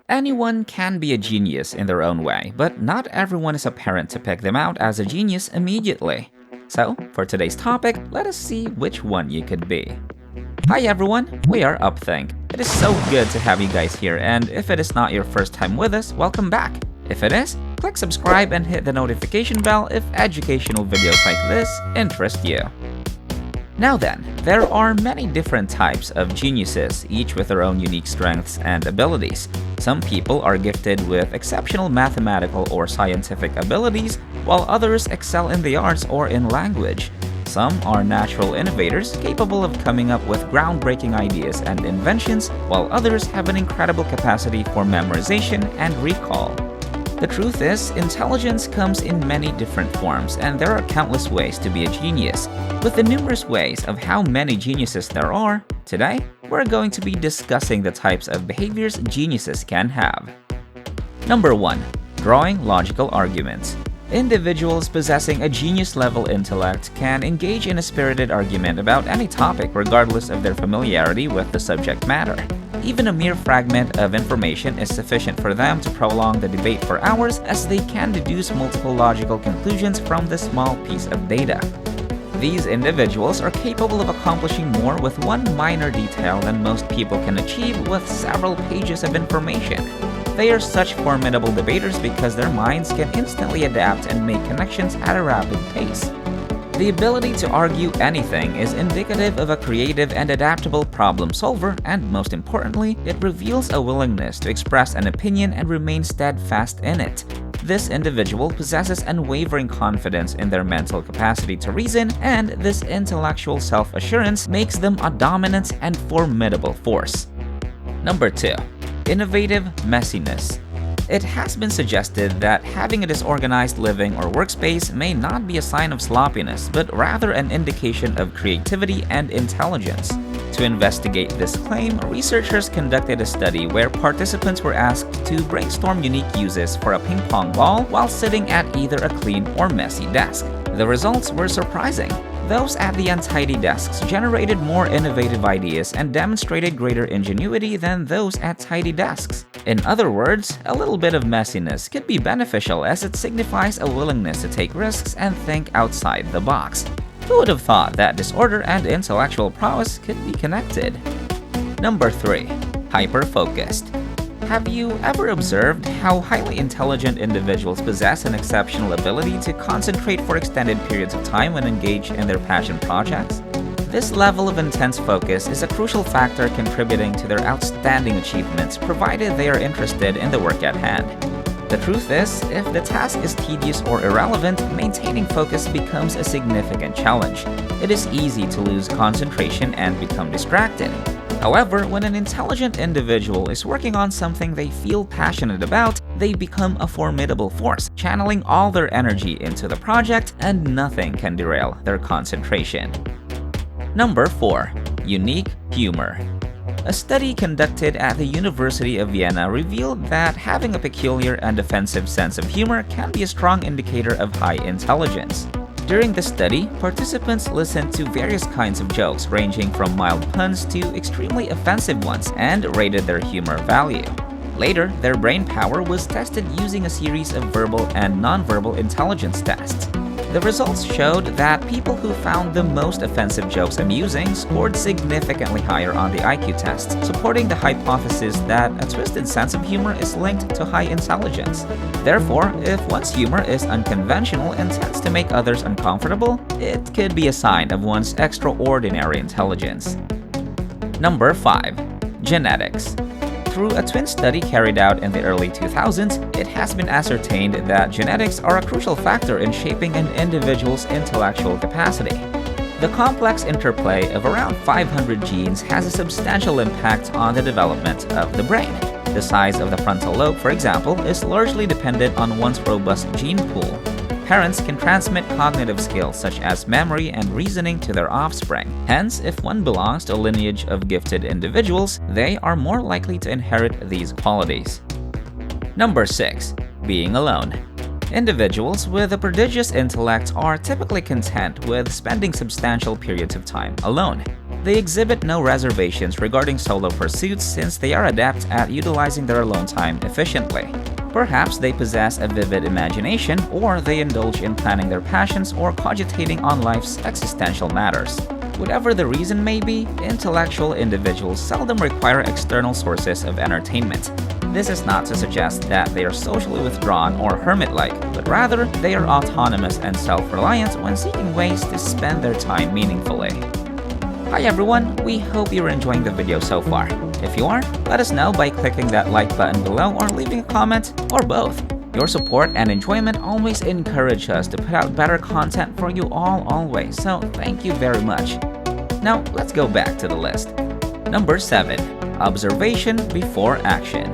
Anyone can be a genius in their own way, but not everyone is a parent to pick them out as a genius immediately. So, for today's topic, let us see which one you could be. Hi everyone, we are UpThink. It is so good to have you guys here, and if it is not your first time with us, welcome back. If it is, click subscribe and hit the notification bell if educational videos like this interest you. Now then, there are many different types of geniuses, each with their own unique strengths and abilities. Some people are gifted with exceptional mathematical or scientific abilities, while others excel in the arts or in language. Some are natural innovators, capable of coming up with groundbreaking ideas and inventions, while others have an incredible capacity for memorization and recall. The truth is, intelligence comes in many different forms, and there are countless ways to be a genius. With the numerous ways of how many geniuses there are, today we're going to be discussing the types of behaviors geniuses can have. Number 1. Drawing logical arguments. Individuals possessing a genius-level intellect can engage in a spirited argument about any topic regardless of their familiarity with the subject matter. Even a mere fragment of information is sufficient for them to prolong the debate for hours, as they can deduce multiple logical conclusions from this small piece of data. These individuals are capable of accomplishing more with one minor detail than most people can achieve with several pages of information. They are such formidable debaters because their minds can instantly adapt and make connections at a rapid pace. The ability to argue anything is indicative of a creative and adaptable problem solver, and most importantly, it reveals a willingness to express an opinion and remain steadfast in it. This individual possesses unwavering confidence in their mental capacity to reason, and this intellectual self-assurance makes them a dominant and formidable force. Number 2. Innovative messiness. It has been suggested that having a disorganized living or workspace may not be a sign of sloppiness, but rather an indication of creativity and intelligence. To investigate this claim, researchers conducted a study where participants were asked to brainstorm unique uses for a ping pong ball while sitting at either a clean or messy desk. The results were surprising. Those at the untidy desks generated more innovative ideas and demonstrated greater ingenuity than those at tidy desks. In other words, a little bit of messiness could be beneficial as it signifies a willingness to take risks and think outside the box. Who would have thought that disorder and intellectual prowess could be connected? Number 3. Hyperfocused. Have you ever observed how highly intelligent individuals possess an exceptional ability to concentrate for extended periods of time when engaged in their passion projects? This level of intense focus is a crucial factor contributing to their outstanding achievements, provided they are interested in the work at hand. The truth is, if the task is tedious or irrelevant, maintaining focus becomes a significant challenge. It is easy to lose concentration and become distracted. However, when an intelligent individual is working on something they feel passionate about, they become a formidable force, channeling all their energy into the project, and nothing can derail their concentration. Number 4. Unique humor. A study conducted at the University of Vienna revealed that having a peculiar and offensive sense of humor can be a strong indicator of high intelligence. During the study, participants listened to various kinds of jokes ranging from mild puns to extremely offensive ones and rated their humor value. Later, their brain power was tested using a series of verbal and nonverbal intelligence tests. The results showed that people who found the most offensive jokes amusing scored significantly higher on the IQ test, supporting the hypothesis that a twisted sense of humor is linked to high intelligence. Therefore, if one's humor is unconventional and tends to make others uncomfortable, it could be a sign of one's extraordinary intelligence. Number 5. Genetics. Through a twin study carried out in the early 2000s, it has been ascertained that genetics are a crucial factor in shaping an individual's intellectual capacity. The complex interplay of around 500 genes has a substantial impact on the development of the brain. The size of the frontal lobe, for example, is largely dependent on one's robust gene pool. Parents can transmit cognitive skills such as memory and reasoning to their offspring. Hence, if one belongs to a lineage of gifted individuals, they are more likely to inherit these qualities. Number 6. Being alone. Individuals with a prodigious intellect are typically content with spending substantial periods of time alone. They exhibit no reservations regarding solo pursuits since they are adept at utilizing their alone time efficiently. Perhaps they possess a vivid imagination, or they indulge in planning their passions or cogitating on life's existential matters. Whatever the reason may be, intellectual individuals seldom require external sources of entertainment. This is not to suggest that they are socially withdrawn or hermit-like, but rather they are autonomous and self-reliant when seeking ways to spend their time meaningfully. Hi everyone, we hope you're enjoying the video so far. If you are, let us know by clicking that like button below or leaving a comment, or both. Your support and enjoyment always encourage us to put out better content for you all always, so thank you very much. Now, let's go back to the list. Number 7. Observation before action.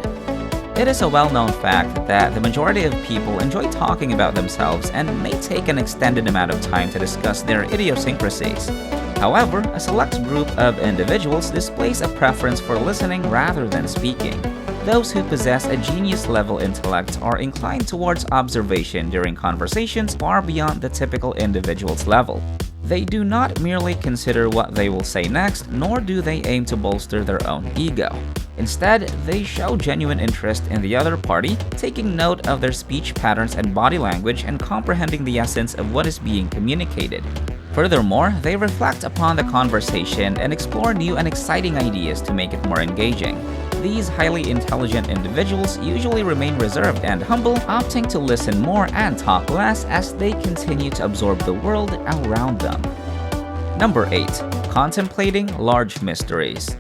It is a well-known fact that the majority of people enjoy talking about themselves and may take an extended amount of time to discuss their idiosyncrasies. However, a select group of individuals displays a preference for listening rather than speaking. Those who possess a genius-level intellect are inclined towards observation during conversations far beyond the typical individual's level. They do not merely consider what they will say next, nor do they aim to bolster their own ego. Instead, they show genuine interest in the other party, taking note of their speech patterns and body language and comprehending the essence of what is being communicated. Furthermore, they reflect upon the conversation and explore new and exciting ideas to make it more engaging. These highly intelligent individuals usually remain reserved and humble, opting to listen more and talk less as they continue to absorb the world around them. Number 8. Contemplating large mysteries.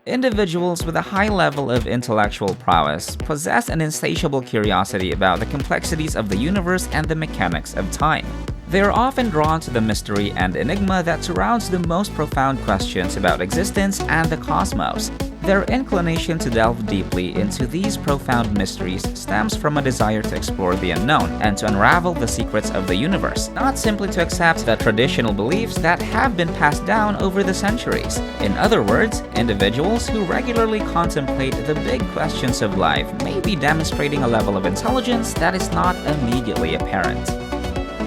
Individuals with a high level of intellectual prowess possess an insatiable curiosity about the complexities of the universe and the mechanics of time. They are often drawn to the mystery and enigma that surrounds the most profound questions about existence and the cosmos. Their inclination to delve deeply into these profound mysteries stems from a desire to explore the unknown and to unravel the secrets of the universe, not simply to accept the traditional beliefs that have been passed down over the centuries. In other words, individuals who regularly contemplate the big questions of life may be demonstrating a level of intelligence that is not immediately apparent.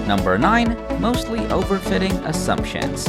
Number 9. Mostly overfitting assumptions.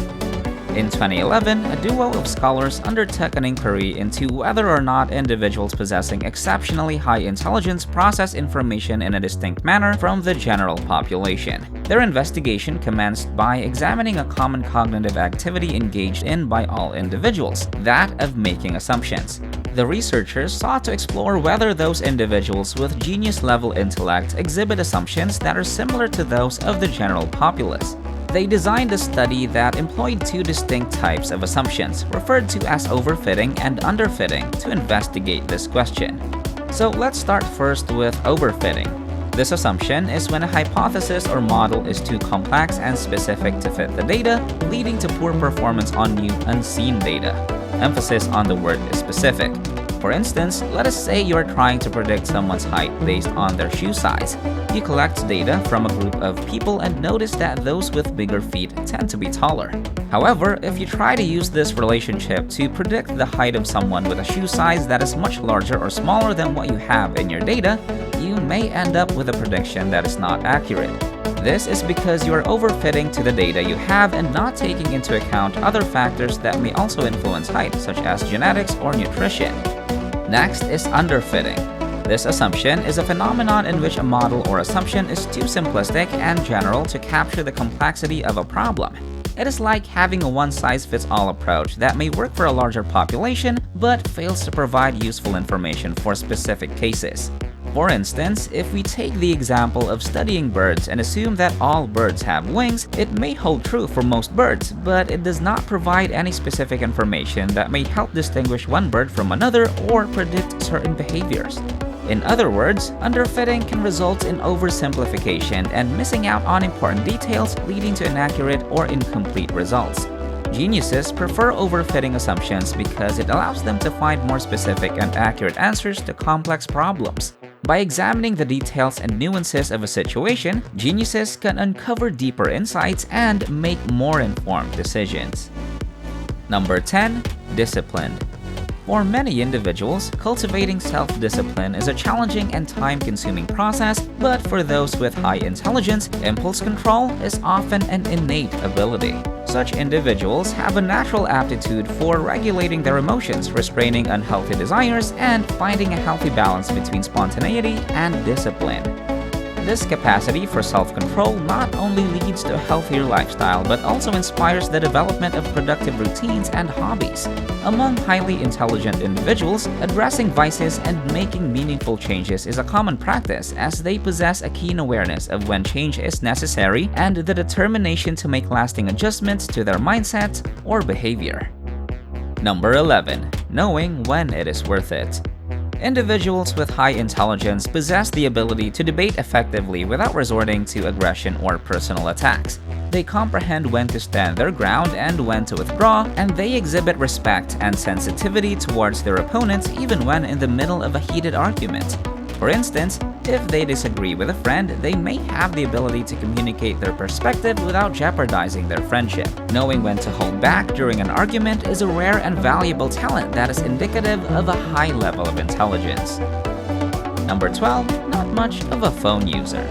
In 2011, a duo of scholars undertook an inquiry into whether or not individuals possessing exceptionally high intelligence process information in a distinct manner from the general population. Their investigation commenced by examining a common cognitive activity engaged in by all individuals, that of making assumptions. The researchers sought to explore whether those individuals with genius-level intellect exhibit assumptions that are similar to those of the general populace. They designed a study that employed two distinct types of assumptions, referred to as overfitting and underfitting, to investigate this question. So let's start first with overfitting. This assumption is when a hypothesis or model is too complex and specific to fit the data, leading to poor performance on new, unseen data. Emphasis on the word specific. For instance, let us say you are trying to predict someone's height based on their shoe size. You collect data from a group of people and notice that those with bigger feet tend to be taller. However, if you try to use this relationship to predict the height of someone with a shoe size that is much larger or smaller than what you have in your data, you may end up with a prediction that is not accurate. This is because you are overfitting to the data you have and not taking into account other factors that may also influence height, such as genetics or nutrition. Next is underfitting. This assumption is a phenomenon in which a model or assumption is too simplistic and general to capture the complexity of a problem. It is like having a one-size-fits-all approach that may work for a larger population but fails to provide useful information for specific cases. For instance, if we take the example of studying birds and assume that all birds have wings, it may hold true for most birds, but it does not provide any specific information that may help distinguish one bird from another or predict certain behaviors. In other words, underfitting can result in oversimplification and missing out on important details, leading to inaccurate or incomplete results. Geniuses prefer overfitting assumptions because it allows them to find more specific and accurate answers to complex problems. By examining the details and nuances of a situation, geniuses can uncover deeper insights and make more informed decisions. Number 10. Disciplined. For many individuals, cultivating self-discipline is a challenging and time-consuming process, but for those with high intelligence, impulse control is often an innate ability. Such individuals have a natural aptitude for regulating their emotions, restraining unhealthy desires, and finding a healthy balance between spontaneity and discipline. This capacity for self-control not only leads to a healthier lifestyle but also inspires the development of productive routines and hobbies. Among highly intelligent individuals, addressing vices and making meaningful changes is a common practice as they possess a keen awareness of when change is necessary and the determination to make lasting adjustments to their mindset or behavior. Number 11. Knowing when it is worth it. Individuals with high intelligence possess the ability to debate effectively without resorting to aggression or personal attacks. They comprehend when to stand their ground and when to withdraw, and they exhibit respect and sensitivity towards their opponents even when in the middle of a heated argument. For instance, if they disagree with a friend, they may have the ability to communicate their perspective without jeopardizing their friendship. Knowing when to hold back during an argument is a rare and valuable talent that is indicative of a high level of intelligence. Number 12. Not much of a phone user.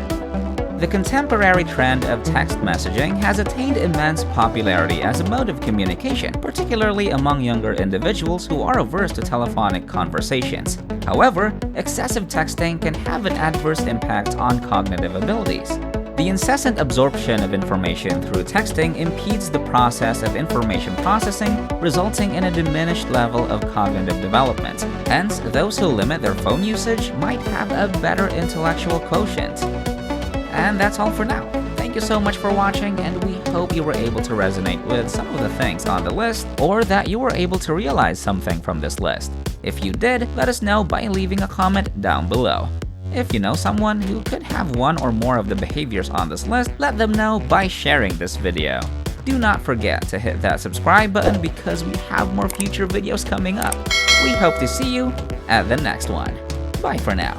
The contemporary trend of text messaging has attained immense popularity as a mode of communication, particularly among younger individuals who are averse to telephonic conversations. However, excessive texting can have an adverse impact on cognitive abilities. The incessant absorption of information through texting impedes the process of information processing, resulting in a diminished level of cognitive development. Hence, those who limit their phone usage might have a better intellectual quotient. And that's all for now. Thank you so much for watching, and we hope you were able to resonate with some of the things on the list, or that you were able to realize something from this list. If you did, let us know by leaving a comment down below. If you know someone who could have one or more of the behaviors on this list, let them know by sharing this video. Do not forget to hit that subscribe button because we have more future videos coming up. We hope to see you at the next one. Bye for now.